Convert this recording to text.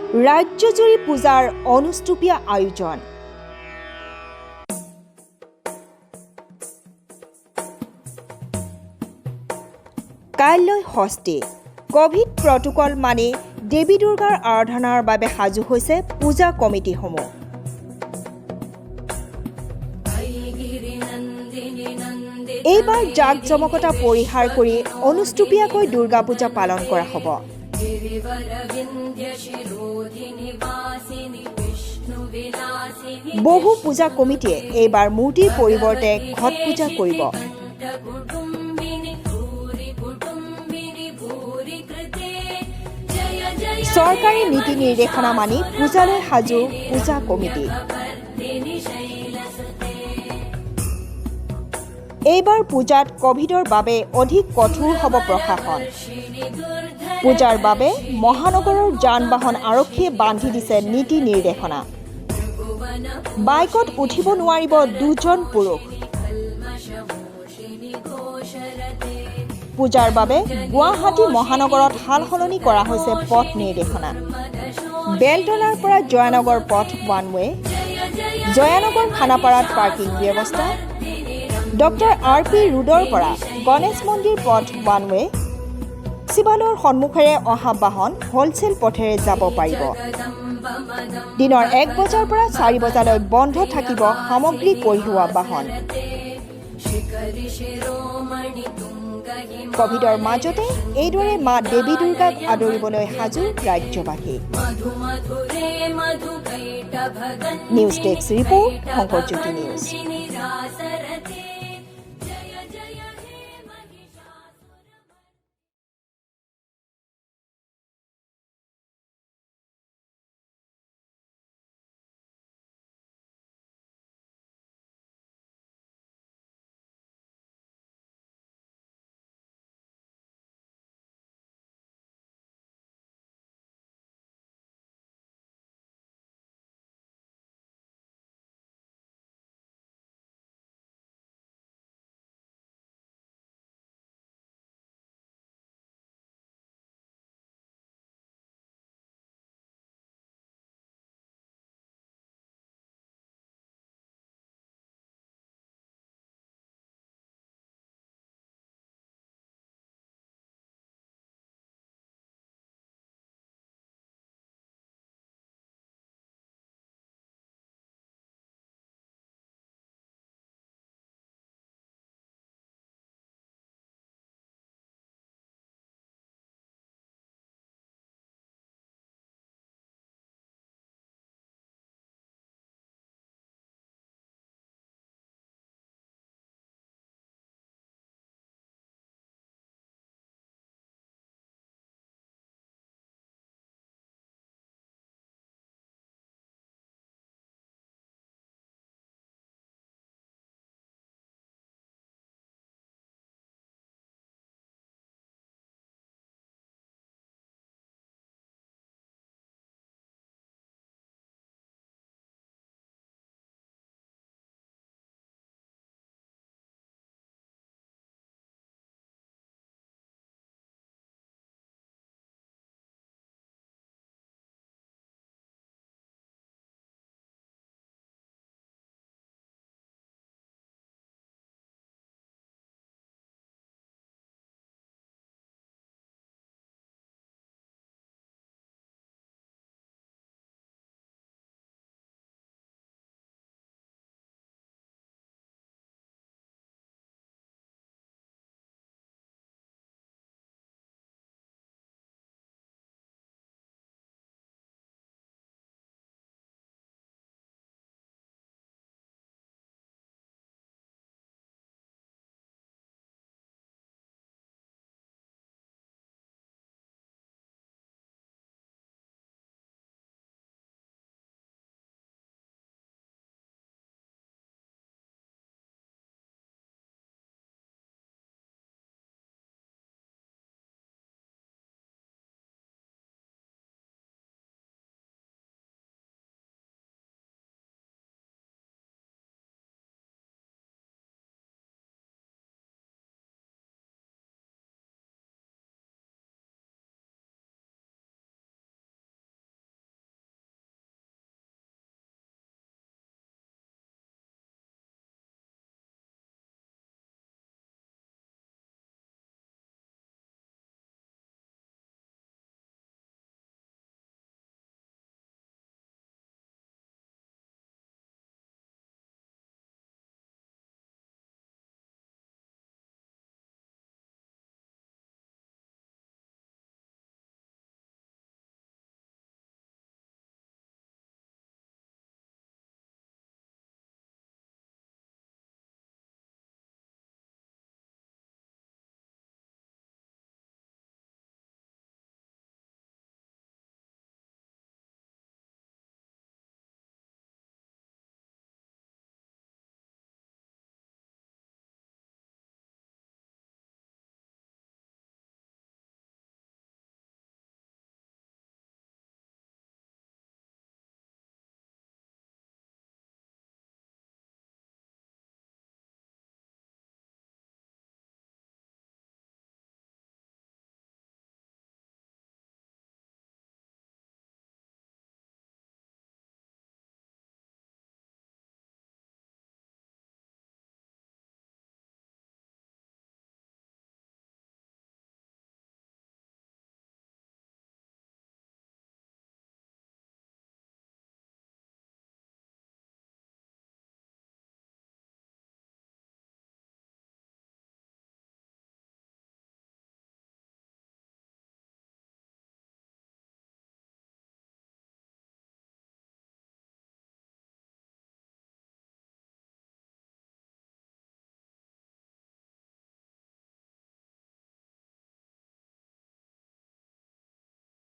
ৰাজ্যজুৰি পূজাৰ অনুষ্টুপীয়া আয়োজন। কাইলৈ ষষ্ঠী। কোভিড প্ৰটোকল মানি দেৱী দুৰ্গাৰ আৰাধনাৰ বাবে সাজু হৈছে পূজা কমিটিসমূহ। এইবাৰ জাক-জমকতা পৰিহাৰ কৰি অনুষ্টুপীয়াকৈ দুৰ্গা পূজা পালন কৰা হ'ব। বহু পূজা কমিটিয়ে এইবাৰ মূৰ্তিৰ পৰিৱৰ্তে ঘট পূজা কৰিব। চৰকাৰী নীতি নিৰ্দেশনা মানি পূজালৈ সাজু পূজা কমিটি। এইবাৰ পূজাত কোভিডৰ বাবে অধিক কঠোৰ হ'ব প্ৰশাসন। পূজাৰ বাবে মহানগৰৰ যান-বাহন আৰক্ষীয়ে বান্ধি দিছে নীতি নিৰ্দেশনা। বাইকত উঠিব নোৱাৰিব 2জন পুৰুষ। পূজাৰ বাবে গুৱাহাটী মহানগৰত সাল-সলনি কৰা হৈছে পথ নিৰ্দেশনা। বেলতলাৰ পৰা জয়ানগৰ পথ ওৱান ৱে, জয়ানগৰ খানাপাৰাত পাৰ্কিং ব্যৱস্থা, ডক্টৰ RP ৰোডৰ পৰা গণেশ মন্দিৰ পথ ওৱান ৱে, শিৱালয়ৰ সন্মুখেৰে অহা বাহন হোলচেল পথেৰে যাব পাৰিব। দিনৰ 1 বজাৰ পৰা 4 বজালৈ বন্ধ থাকিব সামগ্ৰী কঢ়িওৱা বাহন। কোভিডৰ মাজতে এইদৰে মা দেৱী দুৰ্গাক আদৰিবলৈ সাজু ৰাজ্যবাসী। News desk report, Sankarjyoti news.